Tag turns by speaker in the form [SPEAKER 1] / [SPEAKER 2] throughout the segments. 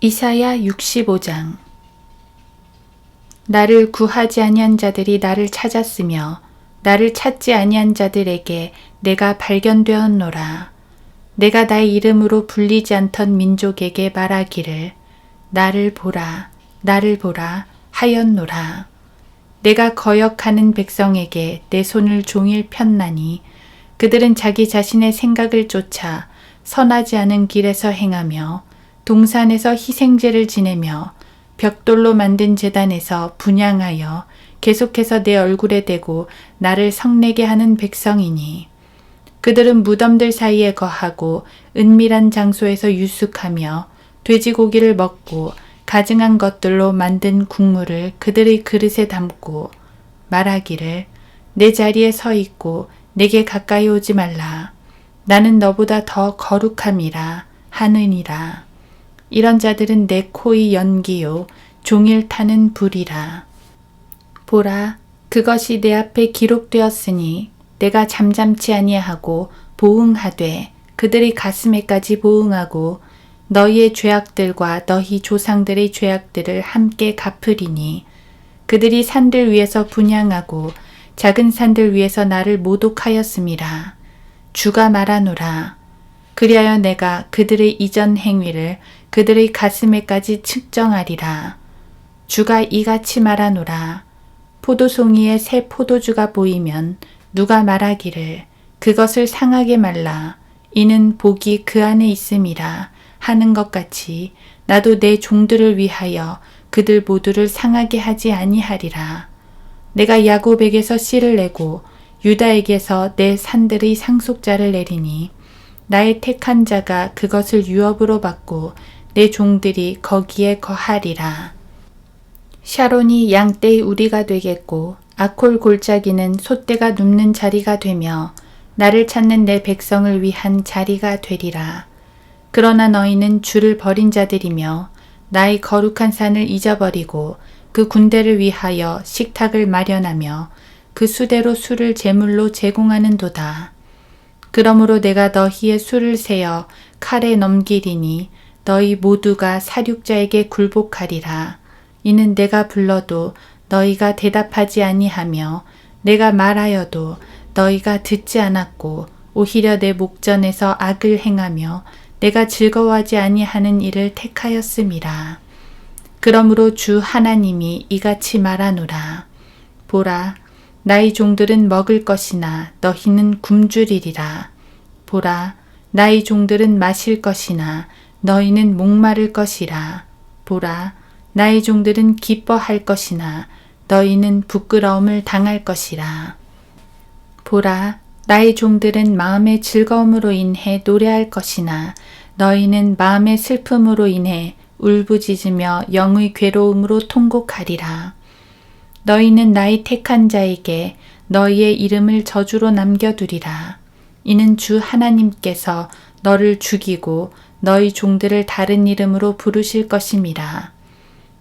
[SPEAKER 1] 이사야 65장. 나를 구하지 아니한 자들이 나를 찾았으며 나를 찾지 아니한 자들에게 내가 발견되었노라. 내가 나의 이름으로 불리지 않던 민족에게 말하기를 나를 보라 하였노라. 내가 거역하는 백성에게 내 손을 종일 폈나니 그들은 자기 자신의 생각을 쫓아 선하지 않은 길에서 행하며 동산에서 희생제를 지내며 벽돌로 만든 제단에서 분향하여 계속해서 내 얼굴에 대고 나를 성내게 하는 백성이니 그들은 무덤들 사이에 거하고 은밀한 장소에서 유숙하며 돼지고기를 먹고 가증한 것들로 만든 국물을 그들의 그릇에 담고 말하기를 내 자리에 서 있고 내게 가까이 오지 말라. 나는 너보다 더 거룩함이라 하느니라. 이런 자들은 내 코의 연기요 종일 타는 불이라. 보라, 그것이 내 앞에 기록되었으니 내가 잠잠치 아니하고 보응하되 그들의 가슴에까지 보응하고 너희의 죄악들과 너희 조상들의 죄악들을 함께 갚으리니 그들이 산들 위에서 분향하고 작은 산들 위에서 나를 모독하였음이라. 주가 말하노라. 그리하여 내가 그들의 이전 행위를 그들의 가슴에까지 측정하리라. 주가 이같이 말하노라. 포도송이에 새 포도주가 보이면 누가 말하기를 그것을 상하게 말라. 이는 복이 그 안에 있음이라 하는 것 같이 나도 내 종들을 위하여 그들 모두를 상하게 하지 아니하리라. 내가 야곱에게서 씨를 내고 유다에게서 내 산들의 상속자를 내리니 나의 택한 자가 그것을 유업으로 받고 내 종들이 거기에 거하리라. 샤론이 양떼의 우리가 되겠고 아콜 골짜기는 솥대가 눕는 자리가 되며 나를 찾는 내 백성을 위한 자리가 되리라. 그러나 너희는 주를 버린 자들이며 나의 거룩한 산을 잊어버리고 그 군대를 위하여 식탁을 마련하며 그 수대로 술을 제물로 제공하는도다. 그러므로 내가 너희의 수를 세어 칼에 넘기리니 너희 모두가 사륙자에게 굴복하리라. 이는 내가 불러도 너희가 대답하지 아니하며 내가 말하여도 너희가 듣지 않았고 오히려 내 목전에서 악을 행하며 내가 즐거워하지 아니하는 일을 택하였음이라. 그러므로 주 하나님이 이같이 말하노라. 보라, 나의 종들은 먹을 것이나 너희는 굶주리리라. 보라, 나의 종들은 마실 것이나 너희는 목마를 것이라. 보라, 나의 종들은 기뻐할 것이나 너희는 부끄러움을 당할 것이라. 보라, 나의 종들은 마음의 즐거움으로 인해 노래할 것이나 너희는 마음의 슬픔으로 인해 울부짖으며 영의 괴로움으로 통곡하리라. 너희는 나의 택한 자에게 너희의 이름을 저주로 남겨두리라. 이는 주 하나님께서 너를 죽이고 너희 종들을 다른 이름으로 부르실 것임이라.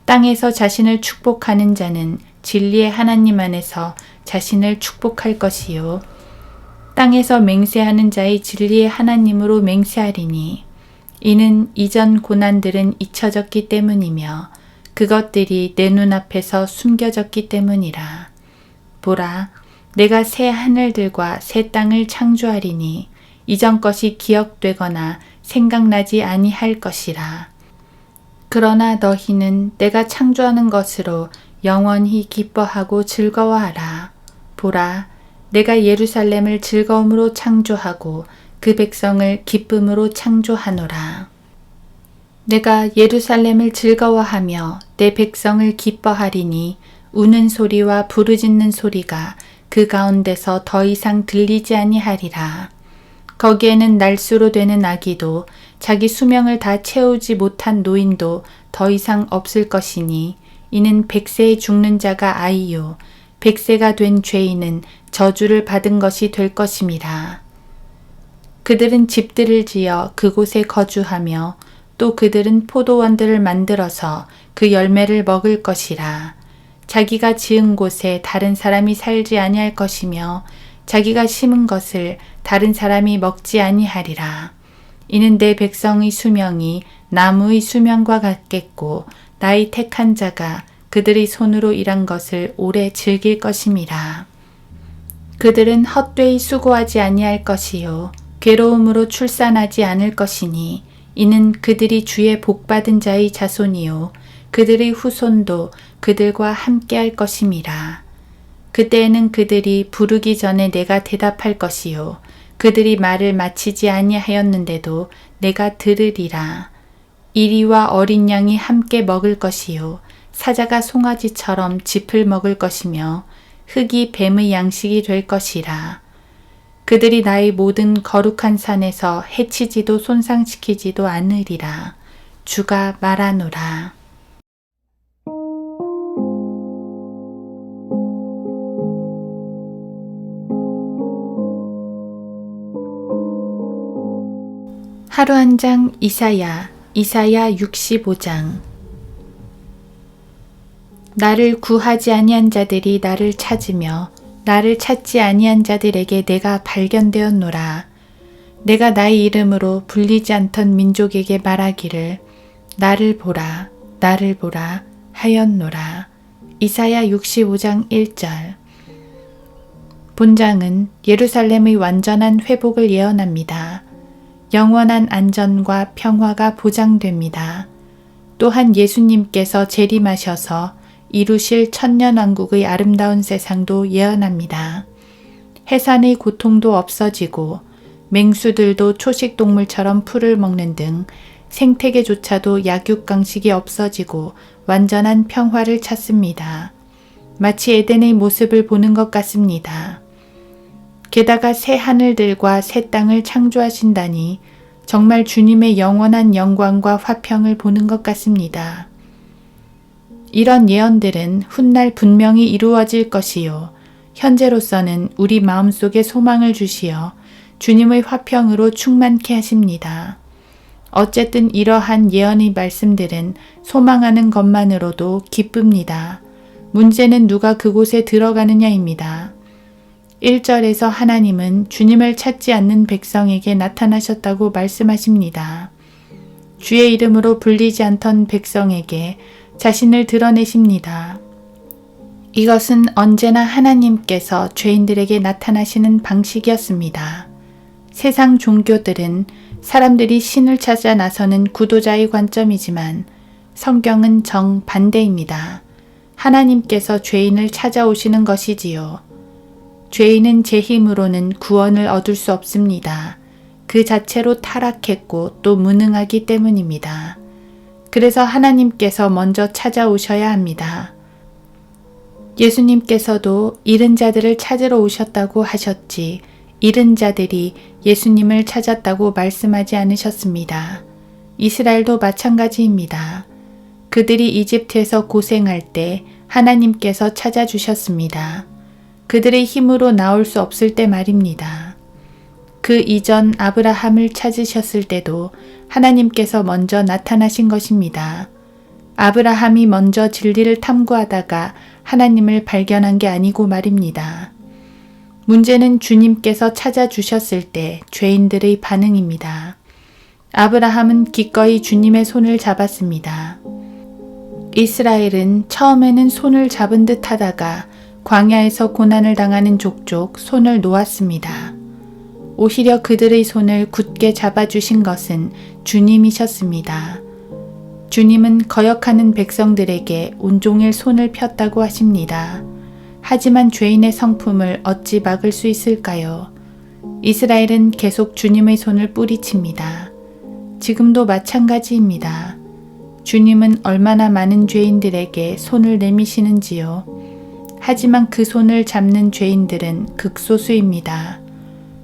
[SPEAKER 1] 땅에서 자신을 축복하는 자는 진리의 하나님 안에서 자신을 축복할 것이요. 땅에서 맹세하는 자의 진리의 하나님으로 맹세하리니 이는 이전 고난들은 잊혀졌기 때문이며 그것들이 내 눈앞에서 숨겨졌기 때문이라. 보라, 내가 새 하늘들과 새 땅을 창조하리니 이전 것이 기억되거나 생각나지 아니할 것이라. 그러나 너희는 내가 창조하는 것으로 영원히 기뻐하고 즐거워하라. 보라, 내가 예루살렘을 즐거움으로 창조하고 그 백성을 기쁨으로 창조하노라. 내가 예루살렘을 즐거워하며 내 백성을 기뻐하리니 우는 소리와 부르짖는 소리가 그 가운데서 더 이상 들리지 아니하리라. 거기에는 날수로 되는 아기도 자기 수명을 다 채우지 못한 노인도 더 이상 없을 것이니 이는 백세에 죽는 자가 아이요 백세가 된 죄인은 저주를 받은 것이 될 것임이라. 그들은 집들을 지어 그곳에 거주하며 또 그들은 포도원들을 만들어서 그 열매를 먹을 것이라. 자기가 지은 곳에 다른 사람이 살지 아니할 것이며 자기가 심은 것을 다른 사람이 먹지 아니하리라. 이는 내 백성의 수명이 나무의 수명과 같겠고 나의 택한 자가 그들의 손으로 일한 것을 오래 즐길 것임이라. 그들은 헛되이 수고하지 아니할 것이요 괴로움으로 출산하지 않을 것이니 이는 그들이 주의 복받은 자의 자손이요 그들의 후손도 그들과 함께할 것임이라. 그때에는 그들이 부르기 전에 내가 대답할 것이요 그들이 말을 마치지 아니하였는데도 내가 들으리라. 이리와 어린 양이 함께 먹을 것이요 사자가 송아지처럼 짚을 먹을 것이며 흙이 뱀의 양식이 될 것이라. 그들이 나의 모든 거룩한 산에서 해치지도 손상시키지도 않으리라. 주가 말하노라. 하루 한 장 이사야 65장. 나를 구하지 아니한 자들이 나를 찾으며 나를 찾지 아니한 자들에게 내가 발견되었노라. 내가 나의 이름으로 불리지 않던 민족에게 말하기를 나를 보라 나를 보라 하였노라. 이사야 65장 1절. 본장은 예루살렘의 완전한 회복을 예언합니다. 영원한 안전과 평화가 보장됩니다. 또한 예수님께서 재림하셔서 이루실 천년왕국의 아름다운 세상도 예언합니다. 해산의 고통도 없어지고 맹수들도 초식동물처럼 풀을 먹는 등 생태계조차도 약육강식이 없어지고 완전한 평화를 찾습니다. 마치 에덴의 모습을 보는 것 같습니다. 게다가 새 하늘들과 새 땅을 창조하신다니 정말 주님의 영원한 영광과 화평을 보는 것 같습니다. 이런 예언들은 훗날 분명히 이루어질 것이요 현재로서는 우리 마음속에 소망을 주시어 주님의 화평으로 충만케 하십니다. 어쨌든 이러한 예언의 말씀들은 소망하는 것만으로도 기쁩니다. 문제는 누가 그곳에 들어가느냐입니다. 1절에서 하나님은 주님을 찾지 않는 백성에게 나타나셨다고 말씀하십니다. 주의 이름으로 불리지 않던 백성에게 자신을 드러내십니다. 이것은 언제나 하나님께서 죄인들에게 나타나시는 방식이었습니다. 세상 종교들은 사람들이 신을 찾아 나서는 구도자의 관점이지만 성경은 정반대입니다. 하나님께서 죄인을 찾아오시는 것이지요. 죄인은 제 힘으로는 구원을 얻을 수 없습니다. 그 자체로 타락했고 또 무능하기 때문입니다. 그래서 하나님께서 먼저 찾아오셔야 합니다. 예수님께서도 잃은 자들을 찾으러 오셨다고 하셨지 잃은 자들이 예수님을 찾았다고 말씀하지 않으셨습니다. 이스라엘도 마찬가지입니다. 그들이 이집트에서 고생할 때 하나님께서 찾아주셨습니다. 그들의 힘으로 나올 수 없을 때 말입니다. 그 이전 아브라함을 찾으셨을 때도 하나님께서 먼저 나타나신 것입니다. 아브라함이 먼저 진리를 탐구하다가 하나님을 발견한 게 아니고 말입니다. 문제는 주님께서 찾아주셨을 때 죄인들의 반응입니다. 아브라함은 기꺼이 주님의 손을 잡았습니다. 이스라엘은 처음에는 손을 잡은 듯 하다가 광야에서 고난을 당하는 족족 손을 놓았습니다. 오히려 그들의 손을 굳게 잡아주신 것은 주님이셨습니다. 주님은 거역하는 백성들에게 온종일 손을 폈다고 하십니다. 하지만 죄인의 성품을 어찌 막을 수 있을까요? 이스라엘은 계속 주님의 손을 뿌리칩니다. 지금도 마찬가지입니다. 주님은 얼마나 많은 죄인들에게 손을 내미시는지요. 하지만 그 손을 잡는 죄인들은 극소수입니다.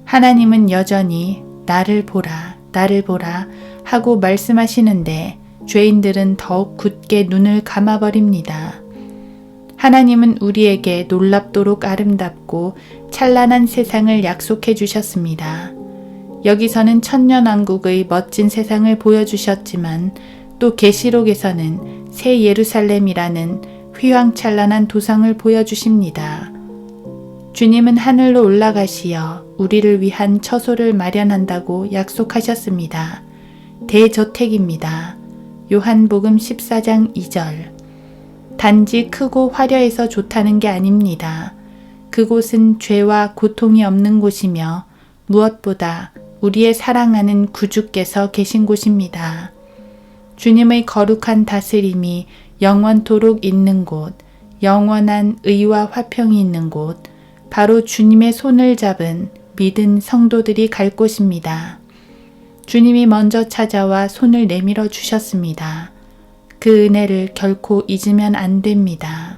[SPEAKER 1] 하나님은 여전히 나를 보라, 나를 보라 하고 말씀하시는데 죄인들은 더욱 굳게 눈을 감아버립니다. 하나님은 우리에게 놀랍도록 아름답고 찬란한 세상을 약속해 주셨습니다. 여기서는 천년왕국의 멋진 세상을 보여주셨지만 또 계시록에서는 새 예루살렘이라는 휘황찬란한 도성을 보여주십니다. 주님은 하늘로 올라가시어 우리를 위한 처소를 마련한다고 약속하셨습니다. 대저택입니다. 요한복음 14장 2절. 단지 크고 화려해서 좋다는 게 아닙니다. 그곳은 죄와 고통이 없는 곳이며 무엇보다 우리의 사랑하는 구주께서 계신 곳입니다. 주님의 거룩한 다스림이 영원토록 있는 곳, 영원한 의와 화평이 있는 곳, 바로 주님의 손을 잡은 믿은 성도들이 갈 곳입니다. 주님이 먼저 찾아와 손을 내밀어 주셨습니다. 그 은혜를 결코 잊으면 안 됩니다.